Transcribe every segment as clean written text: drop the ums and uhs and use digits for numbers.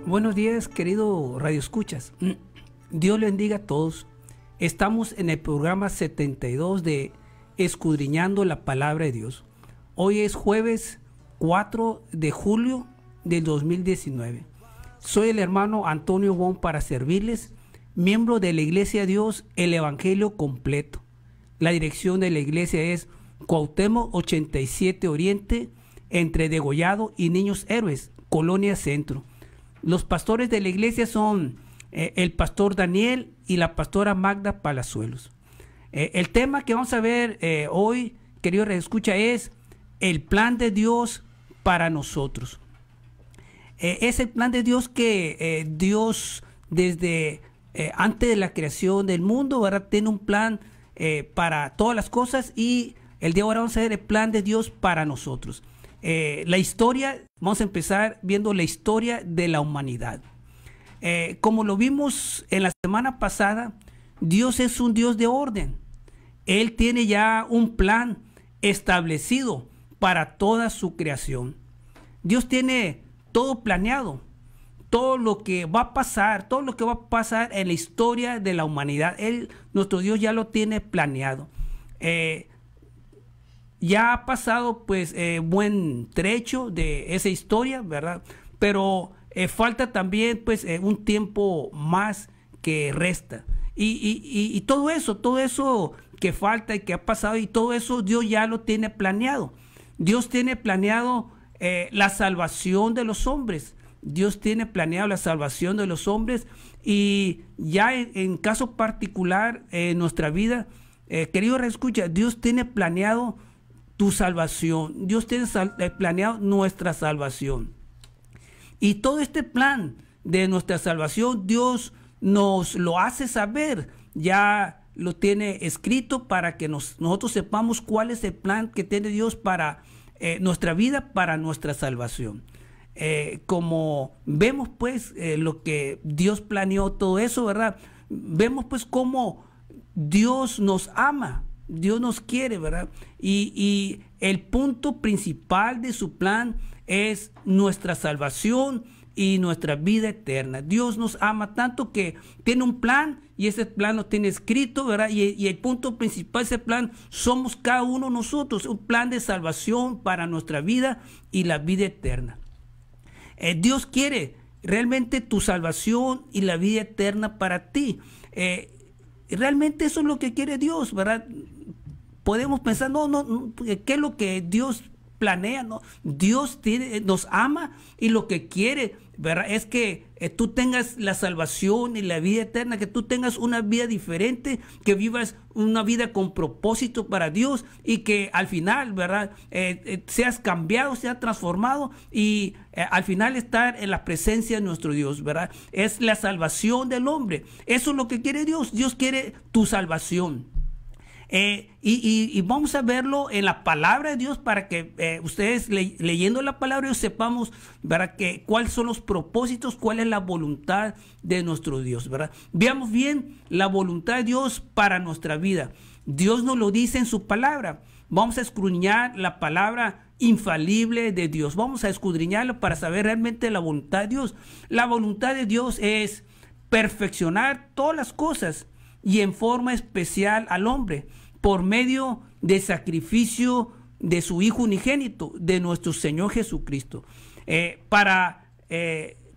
Buenos días, querido Radio Escuchas. Dios le bendiga a todos. Estamos en el programa 72 de Escudriñando la Palabra de Dios. Hoy es jueves 4 de julio del 2019. Soy el hermano Antonio Bon para servirles, miembro de la Iglesia de Dios, el Evangelio Completo. La dirección de la iglesia es Cuauhtémoc 87 Oriente, entre Degollado y Niños Héroes, Colonia Centro. Los pastores de la iglesia son el pastor Daniel y la pastora Magda Palazuelos. El tema que vamos a ver hoy, querido reescucha, es el plan de Dios para nosotros. Es el plan de Dios que Dios desde antes de la creación del mundo, ¿verdad? Tiene un plan para todas las cosas, y el día de ahora vamos a ver el plan de Dios para nosotros. La historia, vamos a empezar viendo la historia de la humanidad. Como lo vimos en la semana pasada, Dios es un Dios de orden. Él tiene ya un plan establecido para toda su creación. Dios tiene todo planeado, todo lo que va a pasar, todo lo que va a pasar en la historia de la humanidad. Nuestro Dios ya lo tiene planeado. Ya ha pasado pues buen trecho de esa historia, ¿verdad? Pero falta también pues un tiempo más que resta. Y todo eso que falta y que ha pasado, y todo eso Dios ya lo tiene planeado. Dios tiene planeado la salvación de los hombres. Dios tiene planeado la salvación de los hombres, y ya en caso particular en nuestra vida, querido reescucha, Dios tiene planeado tu salvación. Dios tiene planeado nuestra salvación. Y todo este plan de nuestra salvación, Dios nos lo hace saber. Ya lo tiene escrito para que nosotros sepamos cuál es el plan que tiene Dios para nuestra vida, para nuestra salvación. Como vemos pues lo que Dios planeó todo eso, ¿verdad? Vemos pues cómo Dios nos ama. Dios nos quiere, ¿verdad? Y el punto principal de su plan es nuestra salvación y nuestra vida eterna. Dios nos ama tanto que tiene un plan, y ese plan lo tiene escrito, ¿verdad? Y el punto principal de ese plan somos cada uno de nosotros, un plan de salvación para nuestra vida y la vida eterna. Dios quiere realmente tu salvación y la vida eterna para ti. Realmente eso es lo que quiere Dios, ¿verdad? Podemos pensar, no, ¿qué es lo que Dios planea? No, Dios nos ama, y lo que quiere, ¿verdad?, es que tú tengas la salvación y la vida eterna, que tú tengas una vida diferente, que vivas una vida con propósito para Dios, y que al final, ¿verdad?, seas cambiado, seas transformado, y al final estar en la presencia de nuestro Dios, ¿verdad? Es la salvación del hombre. Eso es lo que quiere Dios. Dios quiere tu salvación. Y vamos a verlo en la palabra de Dios, para que ustedes leyendo la palabra de Dios sepamos, ¿verdad?, cuáles son los propósitos, cuál es la voluntad de nuestro Dios, ¿verdad? Veamos bien la voluntad de Dios para nuestra vida. Dios nos lo dice en su palabra. Vamos a escudriñar la palabra infalible de Dios. Vamos a escudriñarlo para saber realmente la voluntad de Dios. La voluntad de Dios es perfeccionar todas las cosas, y en forma especial al hombre, por medio del sacrificio de su Hijo unigénito, de nuestro Señor Jesucristo, para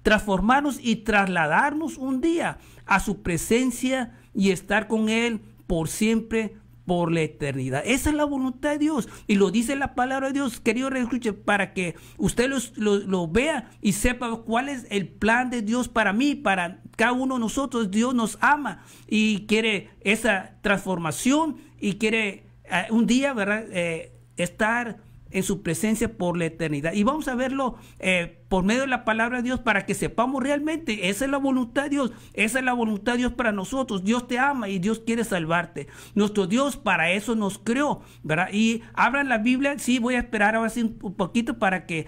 transformarnos y trasladarnos un día a su presencia y estar con Él por siempre, por la eternidad. Esa es la voluntad de Dios, y lo dice la palabra de Dios, querido escuche, para que usted lo vea y sepa cuál es el plan de Dios para mí, para cada uno de nosotros. Dios nos ama y quiere esa transformación, y quiere un día, ¿verdad?, estar en su presencia por la eternidad. Y vamos a verlo por medio de la palabra de Dios, para que sepamos realmente, esa es la voluntad de Dios, esa es la voluntad de Dios para nosotros. Dios te ama y Dios quiere salvarte. Nuestro Dios para eso nos creó, ¿verdad? Y abran la Biblia. Sí, voy a esperar ahora sí un poquito, para que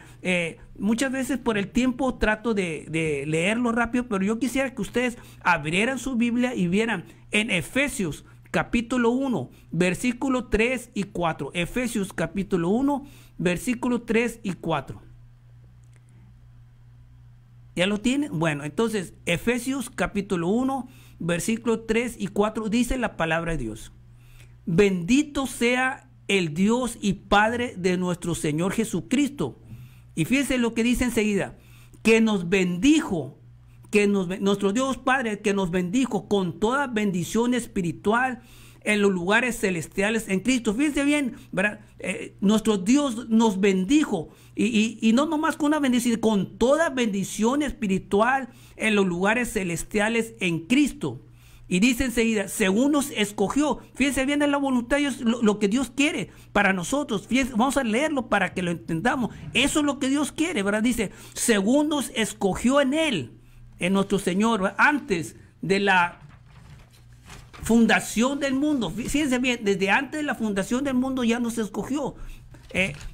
muchas veces por el tiempo trato de leerlo rápido, pero yo quisiera que ustedes abrieran su Biblia y vieran en Efesios capítulo 1, versículo 3 y 4. Efesios capítulo 1, versículo 3 y 4. ¿Ya lo tienen? Bueno, entonces, Efesios capítulo 1, versículos 3 y 4, dice la palabra de Dios. Bendito sea el Dios y Padre de nuestro Señor Jesucristo. Y fíjense lo que dice enseguida, que nos bendijo, nuestro Dios Padre, que nos bendijo con toda bendición espiritual en los lugares celestiales en Cristo. Fíjense bien, ¿verdad? Nuestro Dios nos bendijo y no nomás con una bendición, con toda bendición espiritual en los lugares celestiales en Cristo. Y dice enseguida, según nos escogió. Fíjense bien en la voluntad de Dios, lo que Dios quiere para nosotros. Fíjense, vamos a leerlo para que lo entendamos. Eso es lo que Dios quiere, ¿verdad? Dice, según nos escogió en Él, en nuestro Señor, ¿verdad? Antes de la fundación del mundo. Fíjense bien, desde antes de la fundación del mundo ya nos escogió.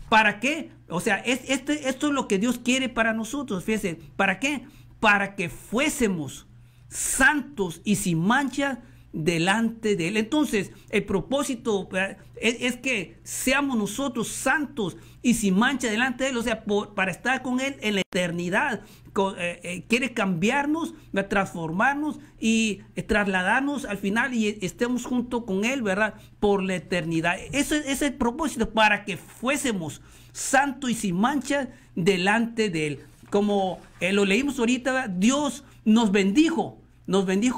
¿Para qué? O sea, esto es lo que Dios quiere para nosotros. Fíjense, ¿para qué? Para que fuésemos santos y sin mancha delante de Él. Entonces, el propósito es que seamos nosotros santos y sin mancha delante de Él, o sea, para estar con Él en la eternidad. Quiere cambiarnos, transformarnos y trasladarnos al final y estemos junto con Él, ¿verdad? Por la eternidad. Eso es el propósito, para que fuésemos santos y sin mancha delante de Él. Como lo leímos ahorita, ¿verdad? Dios nos bendijo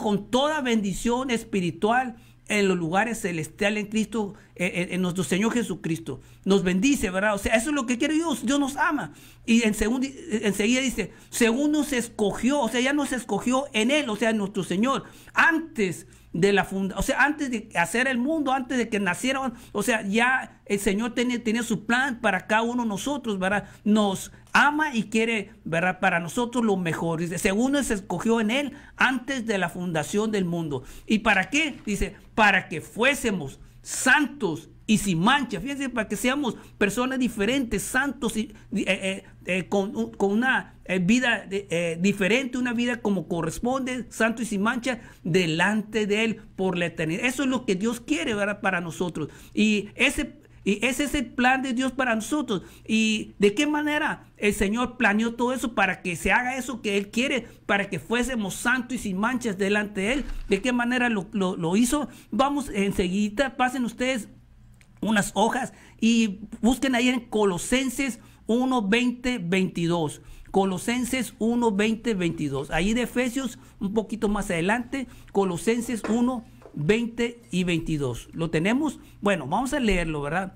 con toda bendición espiritual en los lugares celestiales en Cristo, en nuestro Señor Jesucristo. Nos bendice, ¿verdad? O sea, eso es lo que quiere Dios. Dios nos ama. Y enseguida dice, según nos escogió, o sea, ya nos escogió en Él, o sea, en nuestro Señor, antes de la fundación, o sea, antes de hacer el mundo, antes de que nacieran, o sea, ya el Señor tenía su plan para cada uno de nosotros, ¿verdad? Nos ama y quiere, ¿verdad?, para nosotros lo mejor. Dice, según nos escogió en Él antes de la fundación del mundo. ¿Y para qué? Dice, para que fuésemos santos y sin mancha. Fíjense, para que seamos personas diferentes, santos y con una vida diferente, una vida como corresponde, santo y sin mancha delante de Él por la eternidad. Eso es lo que Dios quiere, ¿verdad?, para nosotros. Y ese es el plan de Dios para nosotros. ¿Y de qué manera el Señor planeó todo eso para que se haga eso que Él quiere, para que fuésemos santos y sin manchas delante de Él? ¿De qué manera lo hizo? Vamos enseguida, pasen ustedes unas hojas y busquen ahí en Colosenses 1, 20, 22. Colosenses 1, 20, 22. Ahí de Efesios, un poquito más adelante, Colosenses 1, 20 y 22. ¿Lo tenemos? Bueno, vamos a leerlo, ¿verdad?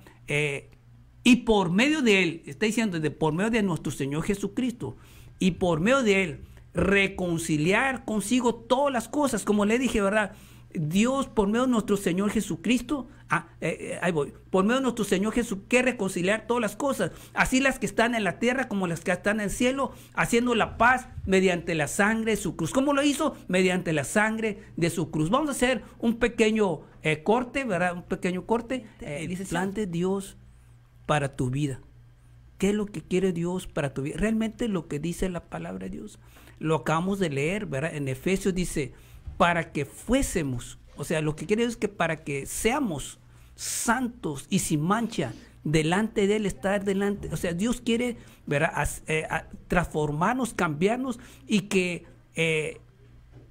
Y por medio de Él, está diciendo, por medio de nuestro Señor Jesucristo, y por medio de Él, reconciliar consigo todas las cosas, como le dije, ¿verdad? Dios, por medio de nuestro Señor Jesucristo, ahí voy, por medio de nuestro Señor Jesús, que reconciliar todas las cosas, así las que están en la tierra como las que están en el cielo, haciendo la paz mediante la sangre de su cruz. ¿Cómo lo hizo? Mediante la sangre de su cruz. Vamos a hacer un pequeño corte, ¿verdad? Un pequeño corte. Dice, plan de Dios para tu vida. ¿Qué es lo que quiere Dios para tu vida? Realmente lo que dice la palabra de Dios. Lo acabamos de leer, ¿verdad? En Efesios dice, para que fuésemos, o sea, lo que quiere Dios es que para que seamos santos y sin mancha delante de Él, estar delante, o sea, Dios quiere, ¿verdad?, transformarnos, cambiarnos y que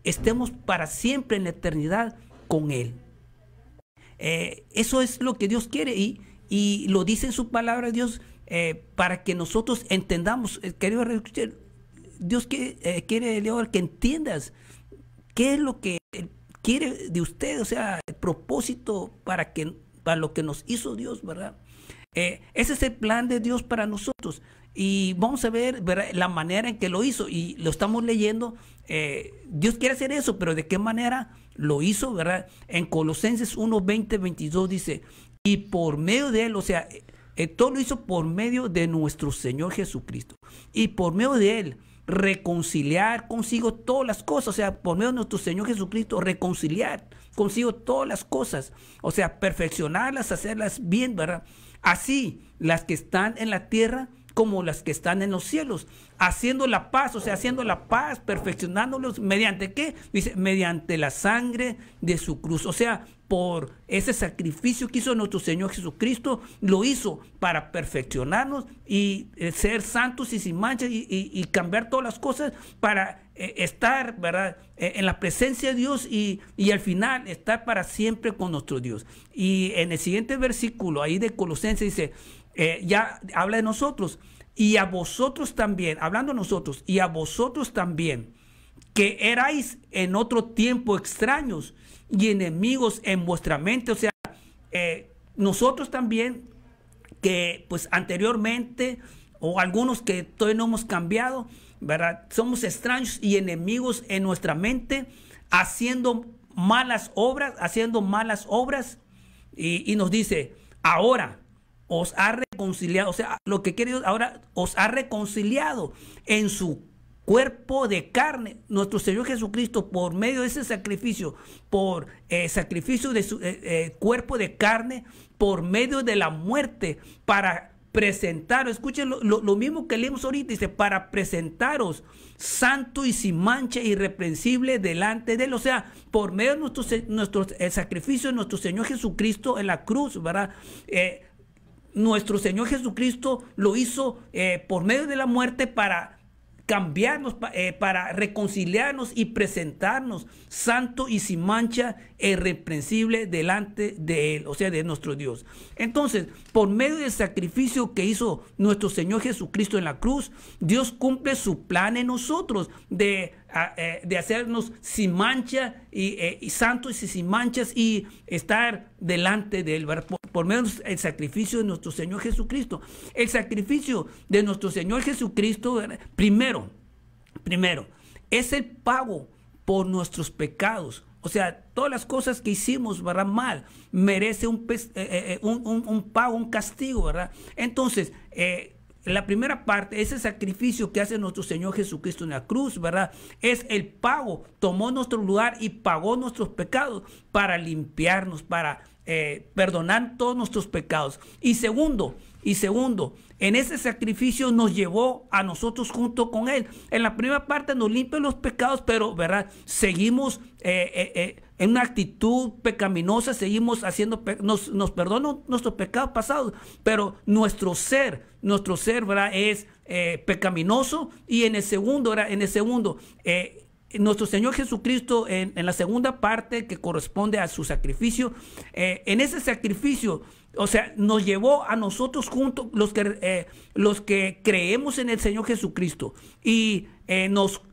estemos para siempre en la eternidad con Él. Eso es lo que Dios quiere y lo dice en su palabra Dios, para que nosotros entendamos, querido escuchar, Dios quiere que entiendas qué es lo que quiere de usted, o sea, el propósito para lo que nos hizo Dios, ¿verdad? Ese es el plan de Dios para nosotros. Y vamos a ver, ¿verdad?, la manera en que lo hizo. Y lo estamos leyendo. Dios quiere hacer eso, pero ¿de qué manera lo hizo, verdad? En Colosenses 1, 20, 22 dice, y por medio de Él, o sea, todo lo hizo por medio de nuestro Señor Jesucristo. Y por medio de Él, reconciliar consigo todas las cosas, o sea, por medio de nuestro Señor Jesucristo, reconciliar consigo todas las cosas, o sea, perfeccionarlas, hacerlas bien, ¿verdad? Así, las que están en la tierra como las que están en los cielos, haciendo la paz, o sea, haciendo la paz, perfeccionándolos, ¿mediante qué? Dice, mediante la sangre de su cruz, o sea, por ese sacrificio que hizo nuestro Señor Jesucristo, lo hizo para perfeccionarnos y ser santos y sin mancha y cambiar todas las cosas para estar, ¿verdad?, en la presencia de Dios y al final estar para siempre con nuestro Dios. Y en el siguiente versículo, ahí de Colosenses, dice, ya habla de nosotros, y a vosotros también, hablando de nosotros, y a vosotros también, que erais en otro tiempo extraños y enemigos en vuestra mente, o sea, nosotros también, que pues anteriormente, o algunos que todavía no hemos cambiado, ¿verdad?, somos extraños y enemigos en nuestra mente, haciendo malas obras, y nos dice, ahora os ha reconciliado, o sea, lo que quiere Dios, ahora os ha reconciliado en su cuerpo de carne, nuestro Señor Jesucristo, por medio de ese sacrificio, por sacrificio de su cuerpo de carne, por medio de la muerte, para presentaros, escuchen lo mismo que leímos ahorita, dice, para presentaros santo y sin mancha, irreprensible delante de Él, o sea, por medio de nuestro sacrificio de nuestro Señor Jesucristo en la cruz, ¿verdad? Nuestro Señor Jesucristo lo hizo por medio de la muerte para cambiarnos, para reconciliarnos y presentarnos santo y sin mancha e irreprensible delante de Él, o sea, de nuestro Dios. Entonces, por medio del sacrificio que hizo nuestro Señor Jesucristo en la cruz, Dios cumple su plan en nosotros de hacernos sin mancha y santos y sin manchas y estar delante de Él, ¿verdad? Por medio del sacrificio de nuestro Señor Jesucristo. El sacrificio de nuestro Señor Jesucristo, ¿verdad?, primero, es el pago por nuestros pecados. O sea, todas las cosas que hicimos, ¿verdad?, mal, merece un pago, un castigo, ¿verdad? Entonces, la primera parte, ese sacrificio que hace nuestro Señor Jesucristo en la cruz, ¿verdad?, es el pago, tomó nuestro lugar y pagó nuestros pecados para limpiarnos, para perdonar todos nuestros pecados. Y segundo, en ese sacrificio nos llevó a nosotros junto con Él. En la primera parte nos limpia los pecados, pero, ¿verdad?, seguimos en una actitud pecaminosa, seguimos haciendo, nos perdona nuestros pecados pasados, pero nuestro ser, ¿verdad?, es pecaminoso. Y en el segundo, ¿verdad?, nuestro Señor Jesucristo, en la segunda parte que corresponde a su sacrificio, en ese sacrificio, o sea, nos llevó a nosotros juntos, los que creemos en el Señor Jesucristo y nos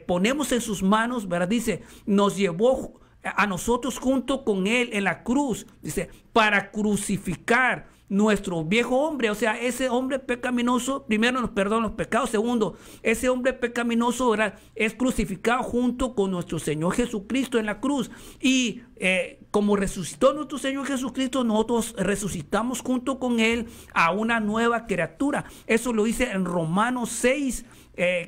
ponemos en sus manos, ¿verdad? Dice, nos llevó a nosotros junto con Él en la cruz, dice, para crucificar nuestro viejo hombre, o sea, ese hombre pecaminoso, primero nos perdona los pecados, segundo, ese hombre pecaminoso, ¿verdad?, es crucificado junto con nuestro Señor Jesucristo en la cruz. Y como resucitó nuestro Señor Jesucristo, nosotros resucitamos junto con Él a una nueva criatura. Eso lo dice en Romanos 6,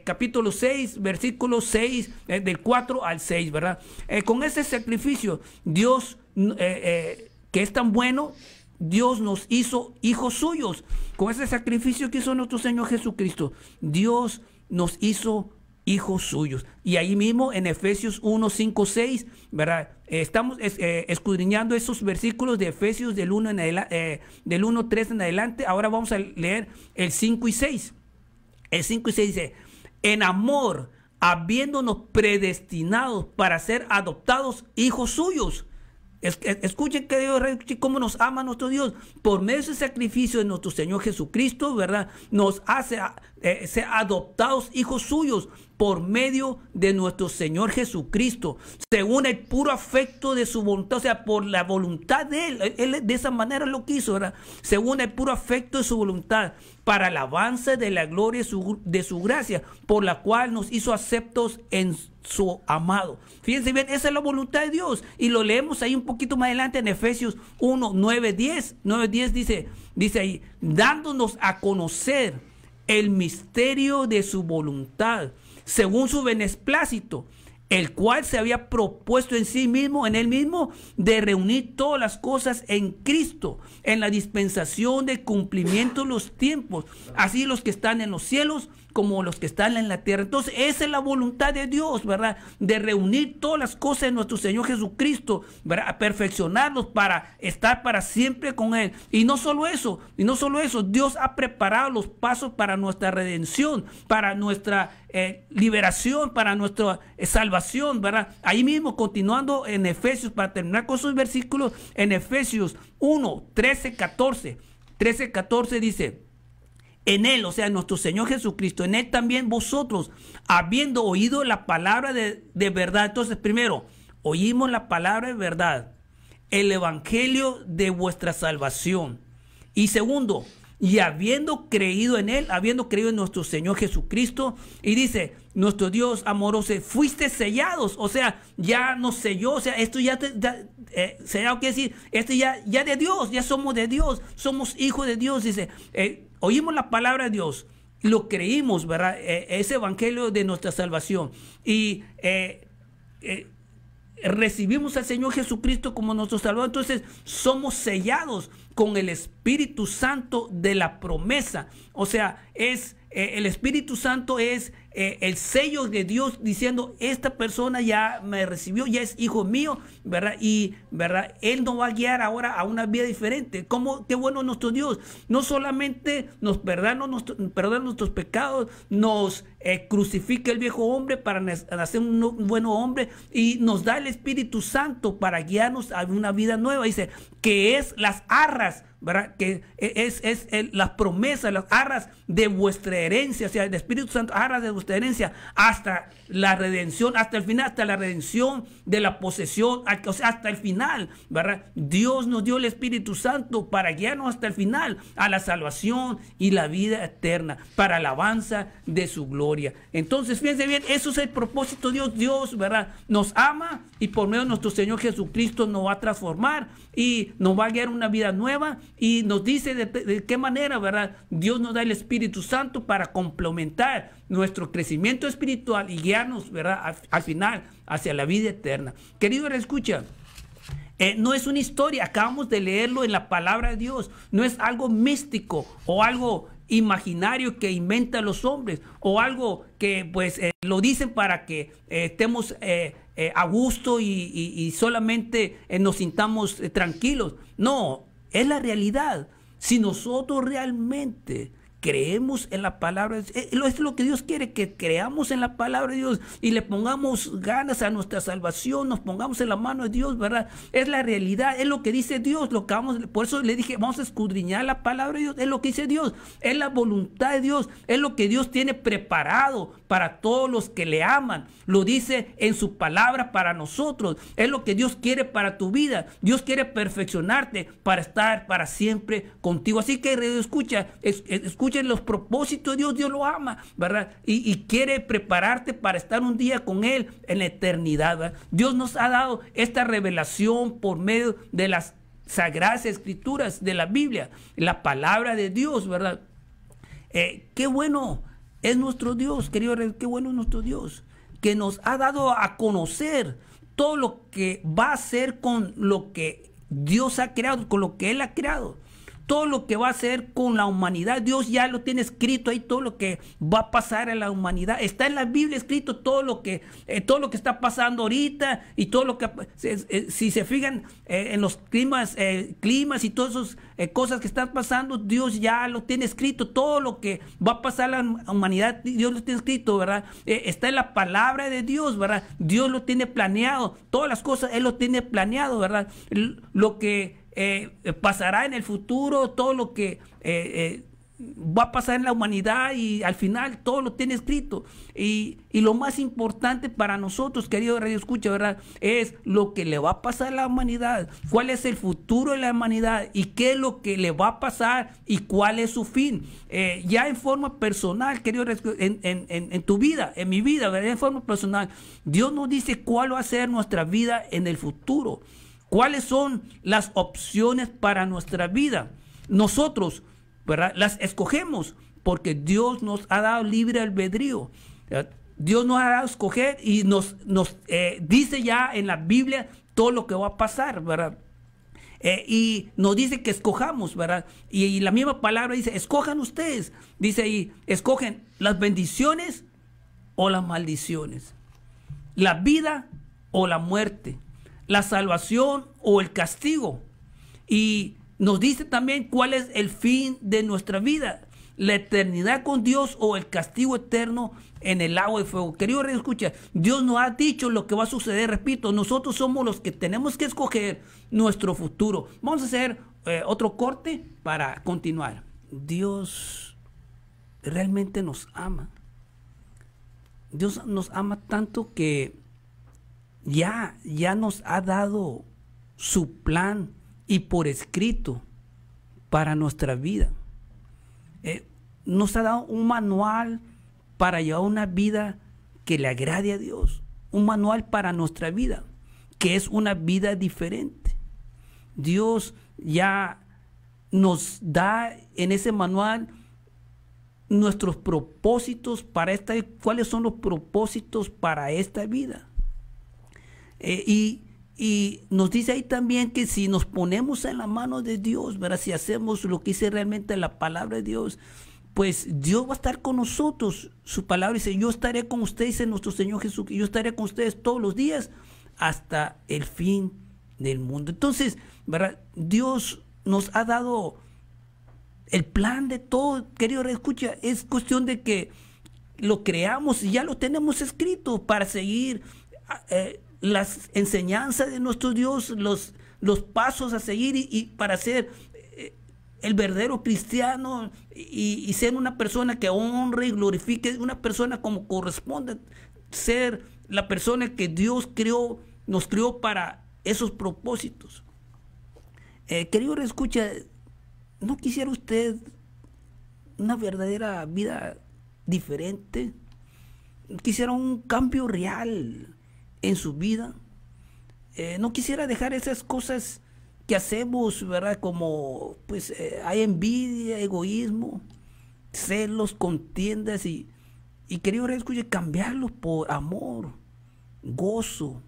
capítulo 6, versículo 6, del 4 al 6, ¿verdad? Con ese sacrificio, Dios, que es tan bueno, Dios nos hizo hijos suyos. Con ese sacrificio que hizo nuestro Señor Jesucristo, Dios nos hizo hijos suyos. Y ahí mismo en Efesios 1, 5, 6, ¿verdad? Estamos escudriñando esos versículos de Efesios del 1, del 1, 3 en adelante. Ahora vamos a leer el 5 y 6. El 5 y 6 dice, en amor, habiéndonos predestinados para ser adoptados hijos suyos. Escuchen que Dios, cómo nos ama nuestro Dios. Por medio de ese sacrificio de nuestro Señor Jesucristo, ¿verdad?, nos hace ser adoptados hijos suyos por medio de nuestro Señor Jesucristo, según el puro afecto de su voluntad, o sea, por la voluntad de Él. Él de esa manera lo quiso, ¿verdad?, según el puro afecto de su voluntad, para el avance de la gloria de su gracia, por la cual nos hizo aceptos en su amado. Fíjense bien, esa es la voluntad de Dios. Y lo leemos ahí un poquito más adelante en Efesios 1, 9, 10. 9, 10 dice ahí, dándonos a conocer el misterio de su voluntad, según su beneplácito, el cual se había propuesto en sí mismo, en él mismo, de reunir todas las cosas en Cristo, en la dispensación de cumplimiento de los tiempos, así los que están en los cielos como los que están en la tierra. Entonces, esa es la voluntad de Dios, ¿verdad? De reunir todas las cosas en nuestro Señor Jesucristo, ¿verdad? A perfeccionarlos para estar para siempre con Él. Y no solo eso, Dios ha preparado los pasos para nuestra redención, para nuestra liberación, para nuestra salvación, ¿verdad? Ahí mismo, continuando en Efesios, para terminar con sus versículos, en Efesios 1, 13, 14 dice: en Él, o sea, nuestro Señor Jesucristo, en Él también vosotros, habiendo oído la palabra de verdad. Entonces, primero, oímos la palabra de verdad, el evangelio de vuestra salvación. Y segundo, y habiendo creído en Él, habiendo creído en nuestro Señor Jesucristo, y dice, nuestro Dios amoroso, fuiste sellados, o sea, ya nos selló, o sea, esto ya, sellado quiere decir, esto ya de Dios, ya somos de Dios, somos hijos de Dios, dice, oímos la palabra de Dios, lo creímos, ¿verdad? Ese evangelio de nuestra salvación, y recibimos al Señor Jesucristo como nuestro Salvador. Entonces somos sellados con el Espíritu Santo de la promesa. O sea, el Espíritu Santo es el sello de Dios diciendo, esta persona ya me recibió, ya es hijo mío, ¿verdad? Y, ¿verdad? Él nos va a guiar ahora a una vida diferente. Qué bueno nuestro Dios. No solamente nos perdona nuestros pecados, nos crucifica el viejo hombre para hacer un buen hombre, y nos da el Espíritu Santo para guiarnos a una vida nueva. Dice que es las arras, ¿verdad? Que es las promesas, las arras de vuestra herencia, o sea, el Espíritu Santo, arras de vuestra herencia, hasta la redención, hasta el final, hasta la redención de la posesión, o sea, hasta el final, ¿verdad? Dios nos dio el Espíritu Santo para guiarnos hasta el final, a la salvación y la vida eterna, para alabanza de su gloria. Entonces, fíjense bien, eso es el propósito de Dios. Dios, ¿verdad? Nos ama, y por medio de nuestro Señor Jesucristo nos va a transformar y nos va a guiar una vida nueva, y nos dice de qué manera, ¿verdad? Dios nos da el Espíritu Santo para complementar nuestro crecimiento espiritual y guiarnos, ¿verdad? Al final, hacia la vida eterna. Querido, escucha, no es una historia, acabamos de leerlo en la palabra de Dios, no es algo místico o algo imaginario que inventan los hombres, o algo que pues lo dicen para que estemos a gusto y solamente nos sintamos tranquilos. No, es la realidad. Si nosotros realmente creemos en la palabra, es lo que Dios quiere, que creamos en la palabra de Dios y le pongamos ganas a nuestra salvación, nos pongamos en la mano de Dios, ¿verdad? Es la realidad, es lo que dice Dios, por eso le dije, vamos a escudriñar la palabra de Dios, es lo que dice Dios, es la voluntad de Dios, es lo que Dios tiene preparado para todos los que le aman, lo dice en su palabra para nosotros, es lo que Dios quiere para tu vida. Dios quiere perfeccionarte para estar para siempre contigo. Así que escucha los propósitos de Dios. Dios lo ama, ¿verdad? Y quiere prepararte para estar un día con Él en la eternidad, ¿verdad? Dios nos ha dado esta revelación por medio de las sagradas escrituras de la Biblia, la palabra de Dios, ¿verdad? Qué bueno es nuestro Dios, querido, qué bueno es nuestro Dios, que nos ha dado a conocer todo lo que va a hacer con lo que Dios ha creado, con lo que Él ha creado. Todo lo que va a hacer con la humanidad, Dios ya lo tiene escrito ahí, todo lo que va a pasar en la humanidad. Está en la Biblia escrito todo lo que está pasando ahorita, y todo lo que, si se fijan en los climas y todas esas cosas que están pasando, Dios ya lo tiene escrito. Todo lo que va a pasar en la humanidad, Dios lo tiene escrito, ¿verdad? Está en la palabra de Dios, ¿verdad? Dios lo tiene planeado, todas las cosas Él lo tiene planeado, ¿verdad? Lo que pasará en el futuro, todo lo que va a pasar en la humanidad, y al final todo lo tiene escrito. Y lo más importante para nosotros, querido Radio Escucha, ¿verdad?, es lo que le va a pasar a la humanidad, cuál es el futuro de la humanidad y qué es lo que le va a pasar y cuál es su fin. Ya en forma personal, querido, en tu vida, en mi vida, ¿verdad?, en forma personal, Dios nos dice cuál va a ser nuestra vida en el futuro. ¿Cuáles son las opciones para nuestra vida? Nosotros, ¿verdad?, las escogemos porque Dios nos ha dado libre albedrío. Dios nos ha dado a escoger y nos dice ya en la Biblia todo lo que va a pasar, ¿verdad? Y nos dice que escojamos, ¿verdad? Y la misma palabra dice, escojan ustedes. Dice ahí, escogen las bendiciones o las maldiciones, la vida o la muerte, la salvación o el castigo. Y nos dice también cuál es el fin de nuestra vida, la eternidad con Dios o el castigo eterno en el lago de fuego. Querido rey, escucha, Dios nos ha dicho lo que va a suceder. Repito, nosotros somos los que tenemos que escoger nuestro futuro. Vamos a hacer otro corte para continuar. Dios realmente nos ama. Dios nos ama tanto que ya nos ha dado su plan y por escrito para nuestra vida. Nos ha dado un manual para llevar una vida que le agrade a Dios, un manual para nuestra vida, que es una vida diferente. Dios ya nos da en ese manual nuestros propósitos para cuáles son los propósitos para esta vida. Y nos dice ahí también que si nos ponemos en la mano de Dios, ¿verdad? Si hacemos lo que dice realmente la palabra de Dios, pues Dios va a estar con nosotros. Su palabra dice, yo estaré con ustedes, dice nuestro Señor Jesús, que yo estaré con ustedes todos los días hasta el fin del mundo. Entonces, ¿verdad? Dios nos ha dado el plan de todo, querido, escucha, es cuestión de que lo creamos y ya lo tenemos escrito para seguir las enseñanzas de nuestro Dios, los pasos a seguir y para ser el verdadero cristiano y ser una persona que honre y glorifique, una persona como corresponde, ser la persona que Dios nos creó para esos propósitos. Querido, escucha, ¿no quisiera usted una verdadera vida diferente? ¿Quisiera un cambio real en su vida? ¿No quisiera dejar esas cosas que hacemos, ¿verdad? Como pues hay envidia, egoísmo, celos, contiendas y querido, escuche, cambiarlos por amor, gozo,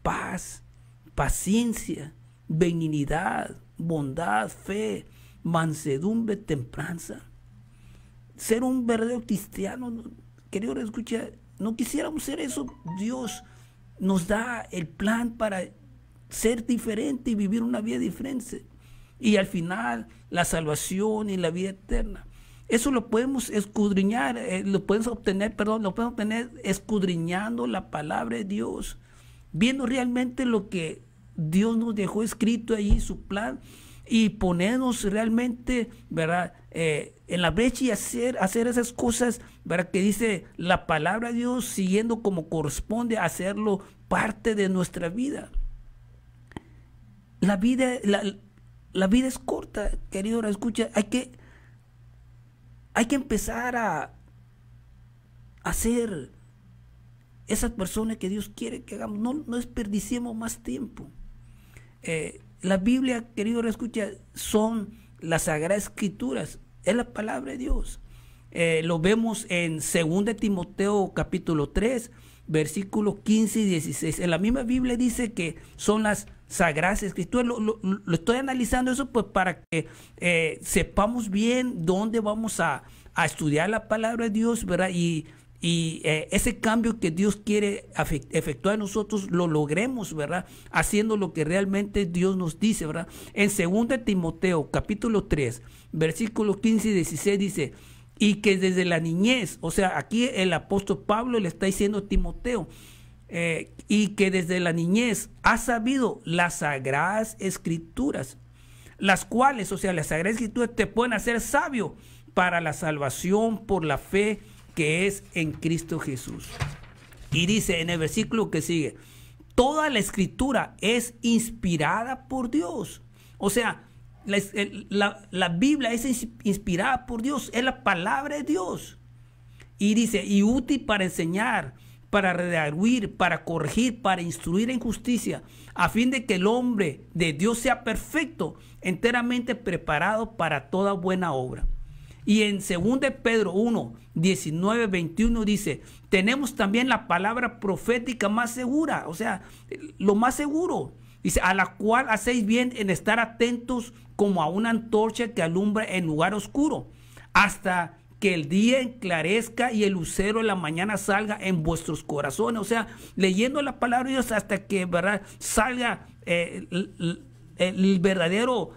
paz, paciencia, benignidad, bondad, fe, mansedumbre, templanza? Ser un verdadero cristiano, querido, escucha, no quisiéramos ser eso. Dios nos da el plan para ser diferente y vivir una vida diferente. Y al final, la salvación y la vida eterna. Eso lo podemos escudriñar, lo podemos obtener escudriñando la palabra de Dios, viendo realmente lo que Dios nos dejó escrito ahí, su plan, y ponernos realmente, ¿verdad?, en la brecha y hacer esas cosas, ¿verdad?, que dice la palabra de Dios, siguiendo como corresponde, hacerlo parte de nuestra vida. La vida es corta, querido, escucha, hay que empezar a hacer esas personas que Dios quiere que hagamos. No desperdiciemos más tiempo. La Biblia, querido, escucha, son las Sagradas Escrituras, es la palabra de Dios. Lo vemos en 2 Timoteo capítulo 3, versículos 15 y 16. En la misma Biblia dice que son las Sagradas Escrituras. Lo estoy analizando eso pues para que sepamos bien dónde vamos a estudiar la palabra de Dios, ¿verdad? Y ese cambio que Dios quiere efectuar en nosotros lo logremos, ¿verdad? Haciendo lo que realmente Dios nos dice, ¿verdad? En 2 Timoteo capítulo 3, versículos 15 y 16 dice, y que desde la niñez, o sea, aquí el apóstol Pablo le está diciendo a Timoteo, y que desde la niñez ha sabido las Sagradas Escrituras, las cuales, o sea, las Sagradas Escrituras te pueden hacer sabio para la salvación por la fe que es en Cristo Jesús. Y dice en el versículo que sigue, toda la Escritura es inspirada por Dios. O sea, la Biblia es inspirada por Dios, es la palabra de Dios. Y dice, y útil para enseñar, para redarguir, para corregir, para instruir en justicia, a fin de que el hombre de Dios sea perfecto, enteramente preparado para toda buena obra. Y en 2 de Pedro 1, 19, 21 dice, tenemos también la palabra profética más segura, o sea, lo más seguro. Dice, a la cual hacéis bien en estar atentos como a una antorcha que alumbra en lugar oscuro, hasta que el día enclarezca y el lucero de la mañana salga en vuestros corazones. O sea, leyendo la palabra de Dios hasta que, ¿verdad?, salga el verdadero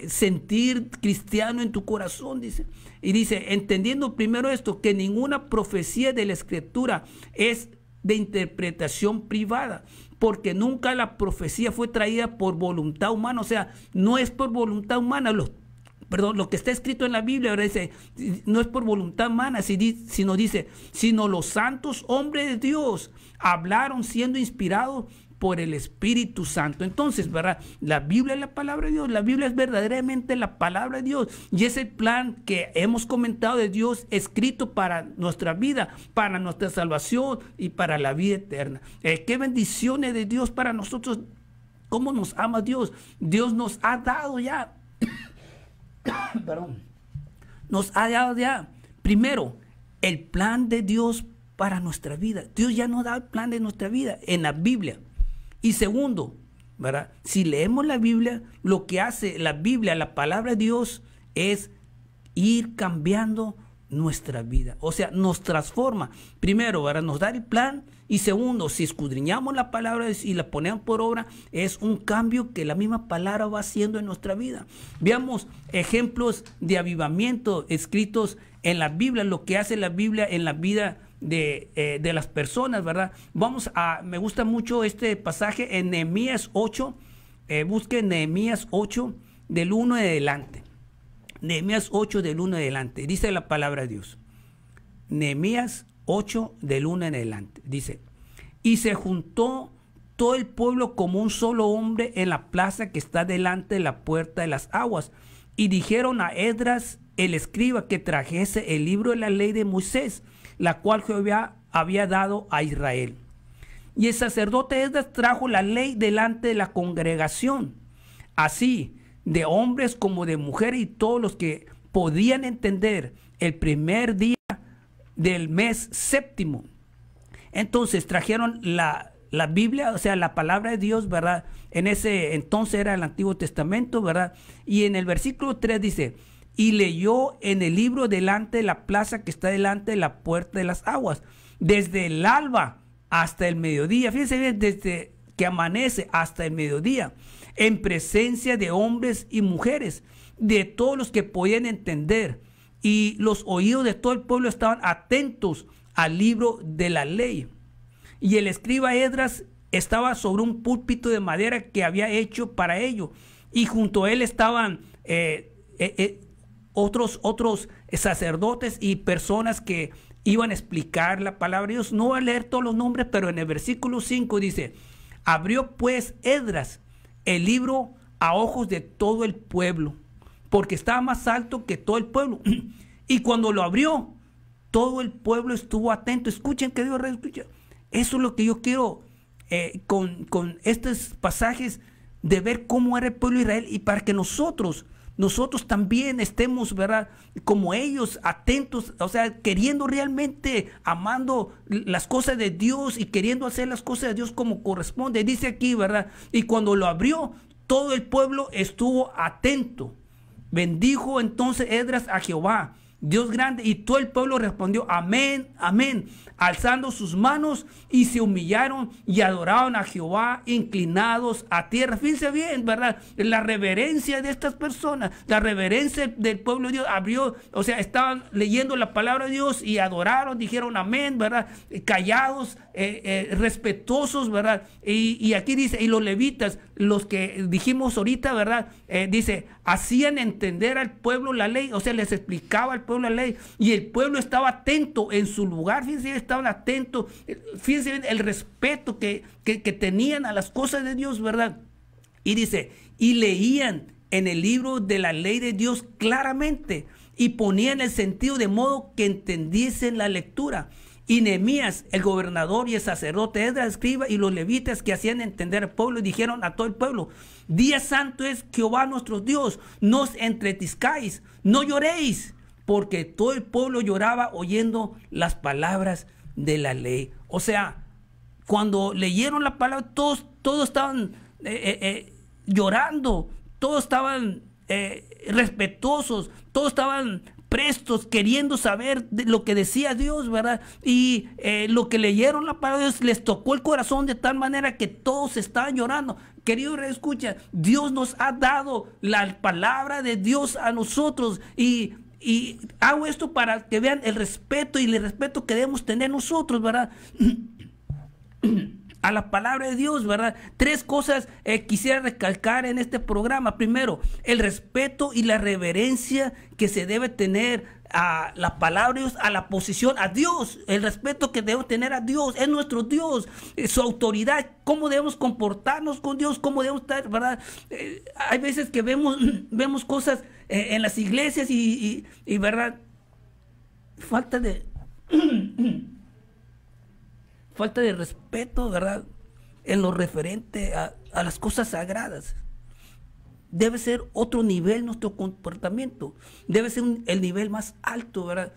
sentir cristiano en tu corazón, dice. Y dice, entendiendo primero esto, que ninguna profecía de la Escritura es de interpretación privada, porque nunca la profecía fue traída por voluntad humana. O sea, no es por voluntad humana. Lo que está escrito en la Biblia, ¿verdad?, dice, no es por voluntad humana, sino los santos hombres de Dios hablaron siendo inspirados por el Espíritu Santo. Entonces, ¿verdad?, la Biblia es la palabra de Dios, la Biblia es verdaderamente la palabra de Dios, y es el plan que hemos comentado de Dios escrito para nuestra vida, para nuestra salvación y para la vida eterna. Qué bendiciones de Dios para nosotros, cómo nos ama Dios. Dios nos ha dado ya nos ha dado ya, primero, el plan de Dios para nuestra vida. Dios ya nos da el plan de nuestra vida en la Biblia. Y segundo, ¿verdad?, si leemos la Biblia, lo que hace la Biblia, la palabra de Dios, es ir cambiando nuestra vida. O sea, nos transforma. Primero, ¿verdad?, nos da el plan. Y segundo, si escudriñamos la palabra y la ponemos por obra, es un cambio que la misma palabra va haciendo en nuestra vida. Veamos ejemplos de avivamiento escritos en la Biblia, lo que hace la Biblia en la vida de las personas, ¿verdad? Me gusta mucho este pasaje en Nehemías 8. Busquen Nehemías 8 del 1 en adelante. Nehemías 8 del 1 en adelante. Dice la palabra de Dios. Nehemías 8 del 1 en adelante. Dice, y se juntó todo el pueblo como un solo hombre en la plaza que está delante de la puerta de las aguas. Y dijeron a Esdras el escriba que trajese el libro de la ley de Moisés, la cual Jehová había dado a Israel. Y el sacerdote Esdras trajo la ley delante de la congregación, así de hombres como de mujeres, y todos los que podían entender, el primer día del mes séptimo. Entonces trajeron la Biblia, o sea, la palabra de Dios, ¿verdad? En ese entonces era el Antiguo Testamento, ¿verdad? Y en el versículo 3 dice, y leyó en el libro delante de la plaza que está delante de la puerta de las aguas, desde el alba hasta el mediodía. Fíjense bien, desde que amanece hasta el mediodía, en presencia de hombres y mujeres, de todos los que podían entender. Y los oídos de todo el pueblo estaban atentos al libro de la ley. Y el escriba Esdras estaba sobre un púlpito de madera que había hecho para ello. Y junto a él estaban otros sacerdotes y personas que iban a explicar la palabra de Dios. No voy a leer todos los nombres, pero en el versículo 5 dice, abrió pues Esdras el libro a ojos de todo el pueblo, porque estaba más alto que todo el pueblo. Y cuando lo abrió, todo el pueblo estuvo atento. Escuchen que Dios escucha. Eso es lo que yo quiero con estos pasajes, de ver cómo era el pueblo de Israel, y para que nosotros también estemos, ¿verdad?, como ellos, atentos, o sea, queriendo realmente, amando las cosas de Dios y queriendo hacer las cosas de Dios como corresponde. Dice aquí, ¿verdad?, y cuando lo abrió, todo el pueblo estuvo atento. Bendijo entonces Esdras a Jehová, Dios grande, y todo el pueblo respondió, amén, amén, alzando sus manos, y se humillaron y adoraron a Jehová, inclinados a tierra. Fíjense bien, ¿verdad?, la reverencia de estas personas, la reverencia del pueblo de Dios abrió, o sea, estaban leyendo la palabra de Dios y adoraron, dijeron amén, ¿verdad?, callados, respetuosos, ¿verdad? Y aquí dice, y los levitas, los que dijimos ahorita, ¿verdad?, dice, hacían entender al pueblo la ley, o sea, les explicaba al pueblo la ley, y el pueblo estaba atento en su lugar. Fíjense, estaban atentos, fíjense el respeto que tenían a las cosas de Dios, ¿verdad? Y dice, y leían en el libro de la ley de Dios claramente, y ponían el sentido de modo que entendiesen la lectura. Y Nehemías, el gobernador, y el sacerdote Esdras, escriba, y los levitas que hacían entender al pueblo, dijeron a todo el pueblo, día santo es Jehová nuestro Dios, no os entretizcáis, no lloréis, porque todo el pueblo lloraba oyendo las palabras de la ley. O sea, cuando leyeron la palabra, todos estaban llorando, todos estaban respetuosos, todos estaban prestos, queriendo saber de lo que decía Dios, ¿verdad? Y lo que leyeron la palabra de Dios les tocó el corazón de tal manera que todos estaban llorando. Querido escucha, Dios nos ha dado la palabra de Dios a nosotros, y hago esto para que vean el respeto y el respeto que debemos tener nosotros, ¿verdad? A la palabra de Dios, ¿verdad? 3 cosas quisiera recalcar en este programa. Primero, el respeto y la reverencia que se debe tener a la palabra de Dios, a la posición, a Dios. El respeto que debemos tener a Dios, es nuestro Dios, su autoridad, cómo debemos comportarnos con Dios, cómo debemos estar, ¿verdad? Hay veces que vemos cosas en las iglesias y ¿verdad? Falta de respeto, ¿verdad? En lo referente a las cosas sagradas. Debe ser otro nivel nuestro comportamiento. Debe ser el nivel más alto, ¿verdad?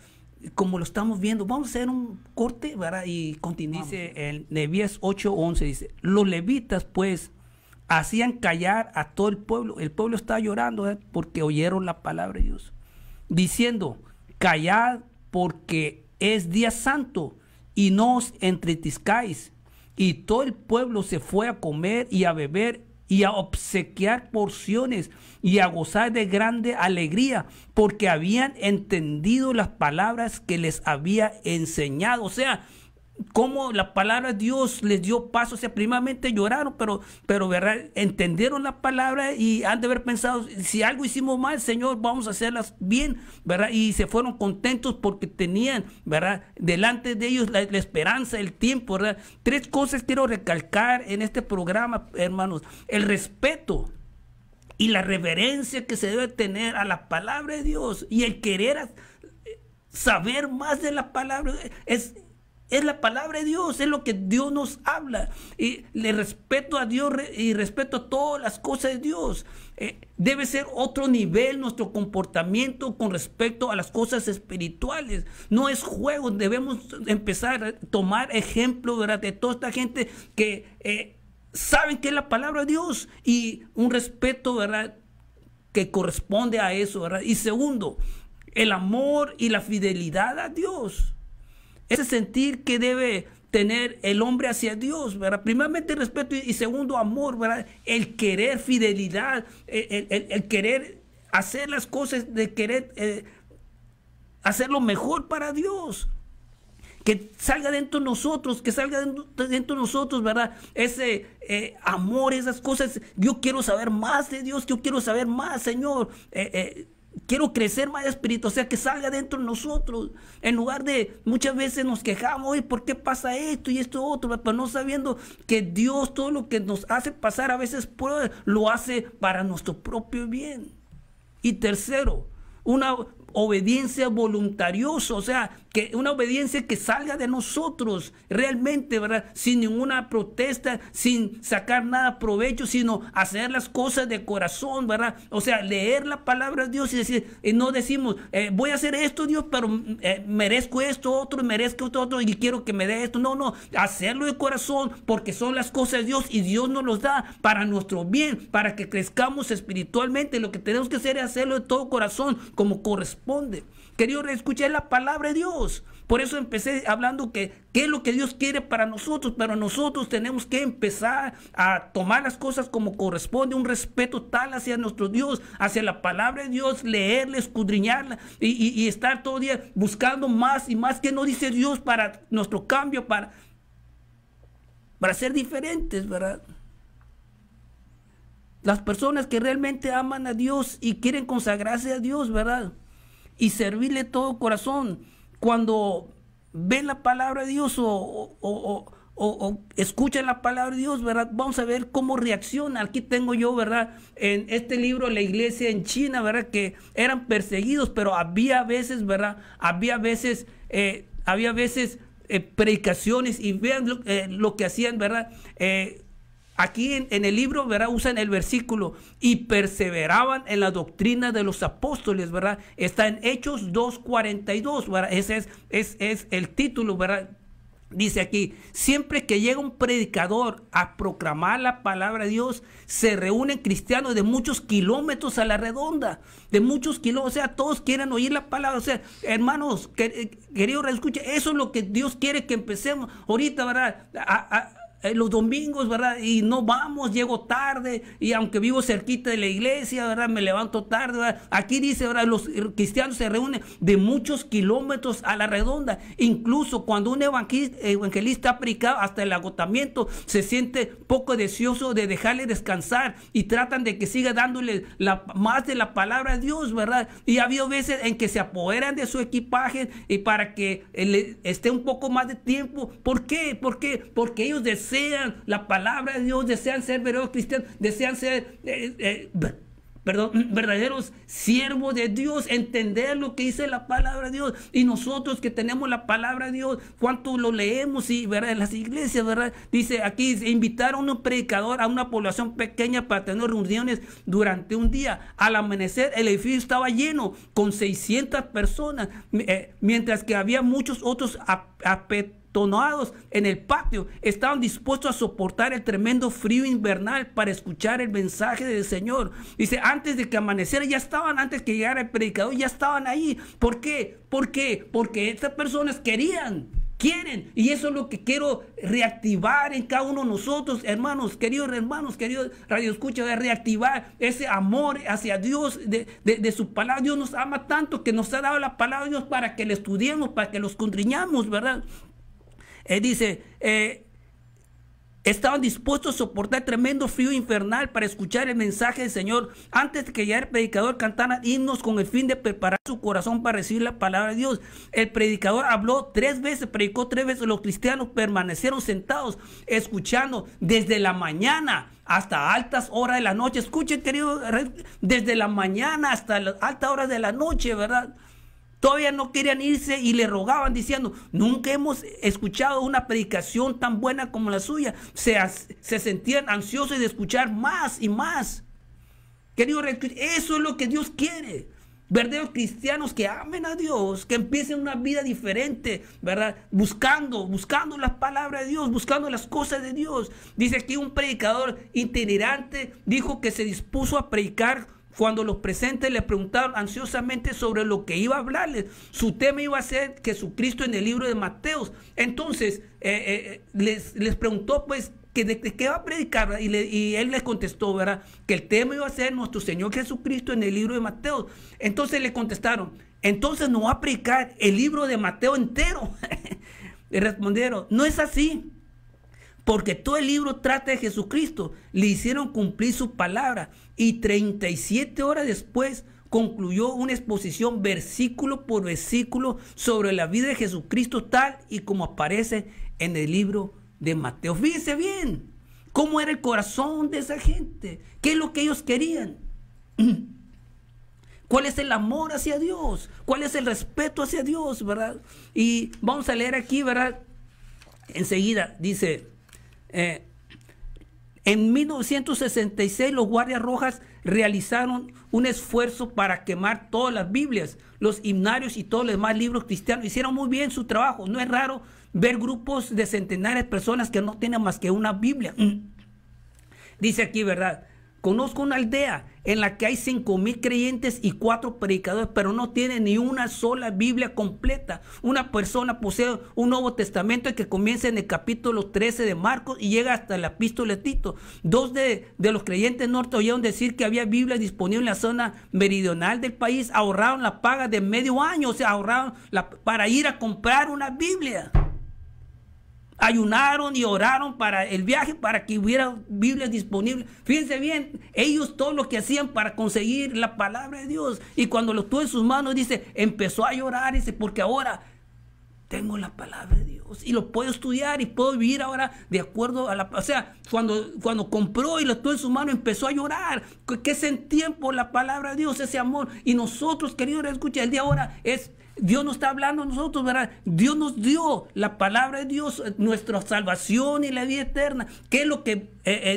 Como lo estamos viendo. Vamos a hacer un corte, ¿verdad? Y continuamos. Dice en Nehemías 8:11, dice, los levitas, pues, hacían callar a todo el pueblo. El pueblo estaba llorando, ¿verdad? Porque oyeron la palabra de Dios, diciendo, callad porque es día santo, y no os entretizcáis. Y todo el pueblo se fue a comer y a beber y a obsequiar porciones y a gozar de grande alegría, porque habían entendido las palabras que les había enseñado. O sea, como la palabra de Dios les dio paso. O sea, primeramente lloraron, pero ¿verdad? Entendieron la palabra y han de haber pensado, si algo hicimos mal, Señor, vamos a hacerlas bien, ¿verdad? Y se fueron contentos porque tenían, ¿verdad?, delante de ellos la esperanza, el tiempo, ¿verdad? 3 cosas quiero recalcar en este programa, hermanos. El respeto y la reverencia que se debe tener a la palabra de Dios, y el querer saber más de la palabra. Es la palabra de Dios, es lo que Dios nos habla. Y le respeto a Dios y respeto a todas las cosas de Dios. Debe ser otro nivel nuestro comportamiento con respecto a las cosas espirituales. No es juego, debemos empezar a tomar ejemplo, ¿verdad?, de toda esta gente que saben que es la palabra de Dios, y un respeto, ¿verdad?, que corresponde a eso, ¿verdad? Y segundo, el amor y la fidelidad a Dios. Ese sentir que debe tener el hombre hacia Dios, ¿verdad? Primeramente respeto y segundo amor, ¿verdad? El querer fidelidad, el querer hacer las cosas, de querer hacer lo mejor para Dios. Que salga dentro de nosotros, ¿verdad? Ese amor, esas cosas. Yo quiero saber más de Dios, yo quiero saber más, Señor. Quiero crecer más espíritu, o sea, que salga dentro de nosotros, en lugar de muchas veces nos quejamos, oye, ¿por qué pasa esto y esto otro? Pero no sabiendo que Dios todo lo que nos hace pasar a veces lo hace para nuestro propio bien. Y tercero, una obediencia voluntariosa, o sea, que una obediencia que salga de nosotros realmente, ¿verdad? Sin ninguna protesta, sin sacar nada provecho, sino hacer las cosas de corazón, ¿verdad? O sea, leer la palabra de Dios y decir, no decimos, voy a hacer esto, Dios, pero merezco esto otro y quiero que me dé esto. No, hacerlo de corazón, porque son las cosas de Dios y Dios nos los da para nuestro bien, para que crezcamos espiritualmente. Lo que tenemos que hacer es hacerlo de todo corazón, como corresponde. Querido, escuché la palabra de Dios. Por eso empecé hablando qué es lo que Dios quiere para nosotros, pero nosotros tenemos que empezar a tomar las cosas como corresponde, un respeto tal hacia nuestro Dios, hacia la palabra de Dios, leerla, escudriñarla y estar todo el día buscando más y más que nos dice Dios para nuestro cambio, para ser diferentes, ¿verdad? Las personas que realmente aman a Dios y quieren consagrarse a Dios, ¿verdad?, y servirle todo corazón, cuando ven la palabra de Dios o escuchan la palabra de Dios, ¿verdad?, vamos a ver cómo reacciona. Aquí tengo yo, ¿verdad?, en este libro, la iglesia en China, ¿verdad?, que eran perseguidos, pero había veces, ¿verdad?, había veces predicaciones, y vean lo que hacían, ¿verdad?, aquí en el libro, ¿verdad? Usan el versículo, y perseveraban en la doctrina de los apóstoles, ¿verdad? Está en Hechos 2:42, ¿verdad? Ese es el título, ¿verdad? Dice aquí, siempre que llega un predicador a proclamar la palabra de Dios, se reúnen cristianos de muchos kilómetros a la redonda, de muchos kilómetros, o sea, todos quieren oír la palabra. O sea, hermanos, queridos, escuchen, eso es lo que Dios quiere que empecemos ahorita, ¿verdad? Los domingos, ¿verdad? Y no vamos, llego tarde, y aunque vivo cerquita de la iglesia, ¿verdad? Me levanto tarde, ¿verdad? Aquí dice, ¿verdad? Los cristianos se reúnen de muchos kilómetros a la redonda. Incluso cuando un evangelista ha predicado hasta el agotamiento, se siente poco deseoso de dejarle descansar y tratan de que siga dándole más de la palabra de Dios, ¿verdad? Y ha habido veces en que se apoderan de su equipaje y para que esté un poco más de tiempo. ¿Por qué? Porque ellos desean la palabra de Dios, desean ser verdaderos cristianos, desean ser verdaderos siervos de Dios, entender lo que dice la palabra de Dios. Y nosotros que tenemos la palabra de Dios, cuánto lo leemos, y ¿verdad? En las iglesias, ¿verdad? Dice aquí, invitaron a un predicador a una población pequeña para tener reuniones durante un día. Al amanecer el edificio estaba lleno con 600 personas, mientras que había muchos otros en el patio. Estaban dispuestos a soportar el tremendo frío invernal para escuchar el mensaje del Señor. Dice, antes de que amaneciera ya estaban, antes que llegara el predicador ya estaban ahí. ¿Por qué? Porque estas personas quieren, y eso es lo que quiero reactivar en cada uno de nosotros, hermanos, queridos radioescuchas, de reactivar ese amor hacia Dios, de su palabra. Dios nos ama tanto que nos ha dado la palabra de Dios para que la estudiemos, para que los escudriñemos, ¿verdad? Dice, estaban dispuestos a soportar tremendo frío infernal para escuchar el mensaje del Señor. Antes de que ya el predicador cantara himnos con el fin de preparar su corazón para recibir la palabra de Dios. El predicador habló 3 veces, predicó 3 veces. Los cristianos permanecieron sentados, escuchando desde la mañana hasta altas horas de la noche. Escuchen, queridos, desde la mañana hasta las altas horas de la noche, ¿verdad? Todavía no querían irse y le rogaban diciendo, nunca hemos escuchado una predicación tan buena como la suya. Se sentían ansiosos de escuchar más y más. Queridos, eso es lo que Dios quiere. Verdaderos cristianos que amen a Dios, que empiecen una vida diferente, ¿verdad? Buscando las palabras de Dios, buscando las cosas de Dios. Dice aquí un predicador itinerante dijo que se dispuso a predicar cuando los presentes le preguntaron ansiosamente sobre lo que iba a hablarles. Su tema iba a ser Jesucristo en el libro de Mateo. Entonces les preguntó pues que de qué va a predicar, y él les contestó, ¿verdad? Que el tema iba a ser nuestro Señor Jesucristo en el libro de Mateo. Entonces le contestaron, entonces no va a predicar el libro de Mateo entero. Le respondieron, no es así, porque todo el libro trata de Jesucristo. Le hicieron cumplir su palabra, y 37 horas después concluyó una exposición versículo por versículo sobre la vida de Jesucristo tal y como aparece en el libro de Mateo. Fíjense bien cómo era el corazón de esa gente, qué es lo que ellos querían, cuál es el amor hacia Dios, cuál es el respeto hacia Dios, ¿verdad? Y vamos a leer aquí, ¿verdad? Enseguida dice, en 1966 los Guardias Rojas realizaron un esfuerzo para quemar todas las Biblias, los himnarios y todos los demás libros cristianos. Hicieron muy bien su trabajo. No es raro ver grupos de centenares de personas que no tienen más que una Biblia. Dice aquí, ¿verdad? Conozco una aldea en la que hay 5,000 creyentes y 4 predicadores, pero no tiene ni una sola Biblia completa. Una persona posee un Nuevo Testamento que comienza en el capítulo 13 de Marcos y llega hasta la epístola de Tito. 2 de los creyentes norte oyeron decir que había Biblia disponible en la zona meridional del país. Ahorraron la paga de medio año, o sea, ahorraron para ir a comprar una Biblia. Ayunaron y oraron para el viaje, para que hubiera Biblias disponibles. Fíjense bien, ellos todo lo que hacían para conseguir la palabra de Dios. Y cuando lo tuvo en sus manos, dice, empezó a llorar, dice, porque ahora tengo la palabra de Dios y lo puedo estudiar y puedo vivir ahora de acuerdo a la... O sea, cuando compró y lo tuvo en sus manos, empezó a llorar. ¿Qué sentían por la palabra de Dios? Ese amor. Y nosotros, queridos, escucha, el día ahora es Dios nos está hablando a nosotros, ¿verdad? Dios nos dio la palabra de Dios, nuestra salvación y la vida eterna. ¿Qué es lo que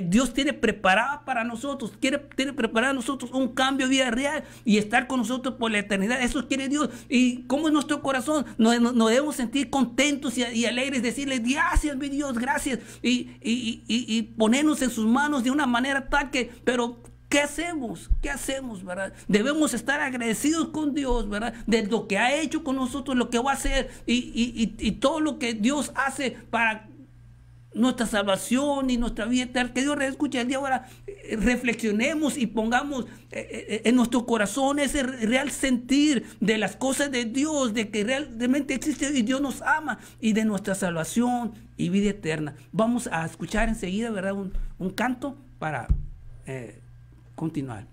Dios tiene preparado para nosotros? Tiene preparado a nosotros un cambio de vida real y estar con nosotros por la eternidad. Eso quiere Dios. ¿Y cómo es nuestro corazón? Nos debemos sentir contentos y alegres, decirle gracias, mi Dios, gracias. Y ponernos en sus manos de una manera tal que, pero ¿qué hacemos? ¿Qué hacemos, verdad? Debemos estar agradecidos con Dios, ¿verdad? De lo que ha hecho con nosotros, lo que va a hacer y todo lo que Dios hace para nuestra salvación y nuestra vida eterna. Que Dios escuche el día ahora. Reflexionemos y pongamos en nuestro corazón ese real sentir de las cosas de Dios, de que realmente existe y Dios nos ama, y de nuestra salvación y vida eterna. Vamos a escuchar enseguida, ¿verdad? Un canto para continuar.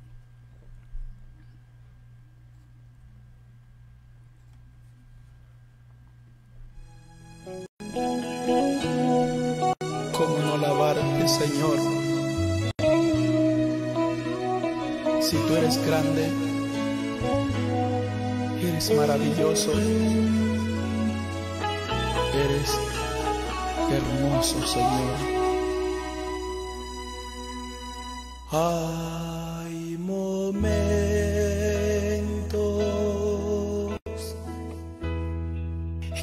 ¿Cómo no alabarte, Señor? Si tú eres grande, eres maravilloso, eres hermoso, Señor. Hay momentos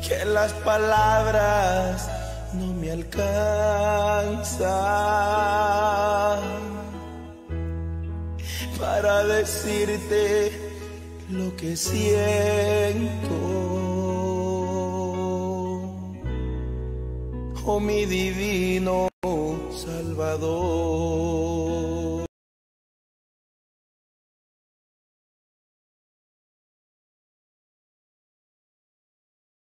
que las palabras no me alcanzan para decirte lo que siento. Oh, mi divino Salvador.